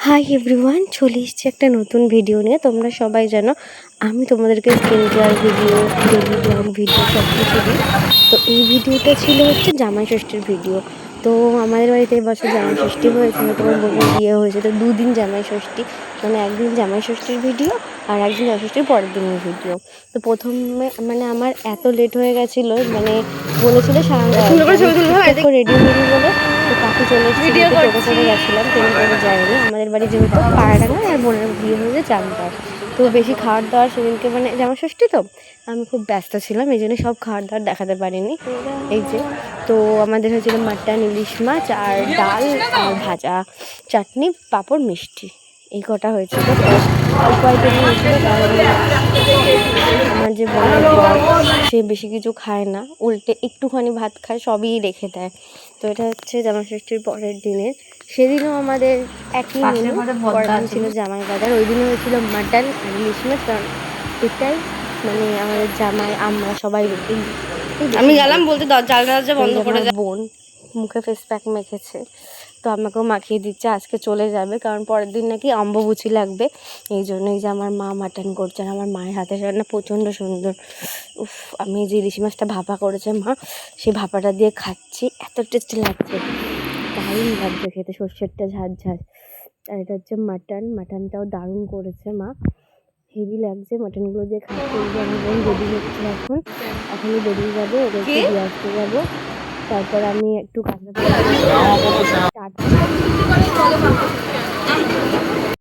Hi everyone, চলে এসেছি একটা নতুন ভিডিও নিয়ে। তোমরা সবাই জানো আমি তোমাদেরকে skin care video, daily blog video সব কিছু দিই। তো এই ভিডিওটা ছিল হচ্ছে জামাই ষষ্ঠীর ভিডিও। তো আমাদের বাড়িতে এবছর জামাই ষষ্ঠী হয়েছে, তোমার বোনের বিয়ে হয়েছে, তো দুদিন জামাই ষষ্ঠী, মানে একদিন জামাই ষষ্ঠীর ভিডিও আর একদিন জামাই ষষ্ঠীর পরের দিনের ভিডিও। তো প্রথমে মানে আমার এত লেট হয়ে গেছিলো, মানে বলেছিল রেডি হয়ে বলে, তো কাকু চলে এসেছিল, টোটো করে গেছিলাম, ট্রেন করে যায়নি। আমাদের বাড়ি যেহেতু পায়রাডাঙ্গা আর বোনের বিয়ে হয়েছে চাকদায়, তো বেশি খাওয়ার দাওয়ার সেদিনকে মানে জামা ষষ্ঠী তো আমি খুব ব্যস্ত ছিলাম, এই জন্য সব খাওয়ার দাওয়ার দেখাতে পারিনি। এই যে তো আমাদের হয়েছিল মাটন, ইলিশ মাছ আর ডাল আর ভাজা, চাটনি, পাঁপড়, মিষ্টি, এই কটা হয়েছিল। তো অল্প আইটেমই হয়েছিল, কারণ আমার যে বোনের বর সে বেশি কিছু খায় না, উল্টে একটুখানি ভাত খায়, সবই রেখে দেয়। তো এটা হচ্ছে জামাই ষষ্ঠীর পরের দিনের। সেদিনও আমাদের একই মেনু, পরের দিন ছিল জামাই বাজার, ওই দিনও হয়েছিল মাটন আর ইলিশ মাছ, কারণ এটাই মানে আমাদের জামাই আমরা সবাই আমি গেলাম বলতে দরজা বন্ধ করে দাও। বোন মুখে ফেস প্যাক মেখেছে, তো আমাকেও মাখিয়ে দিচ্ছে, আজকে চলে যাবে, কারণ পরের দিন নাকি অম্বুবুচি লাগবে। এই জন্যই যে আমার মা মাটন করছে, আর আমার মায়ের হাতের রান্না প্রচণ্ড সুন্দর। উফ, আমি যে ইলিশ মাছটা ভাপা করেছে মা, সেই ভাপাটা দিয়ে খাচ্ছি, এত টেস্টি লাগছে, দারুণ লাগছে খেতে, সর্ষেরটা ঝাঁঝ ঝাঁঝ। আর এটা হচ্ছে মাটনটাও দারুণ করেছে মা, হেভি লাগছে মাটনগুলো দিয়ে খাচ্ছি। এই যে আমার বোন রেডি হচ্ছে, এখনই বেরিয়ে যাবে, ওদেরকে দিয়ে আসতে যাবো। তারপর আমি একটু কাঁচা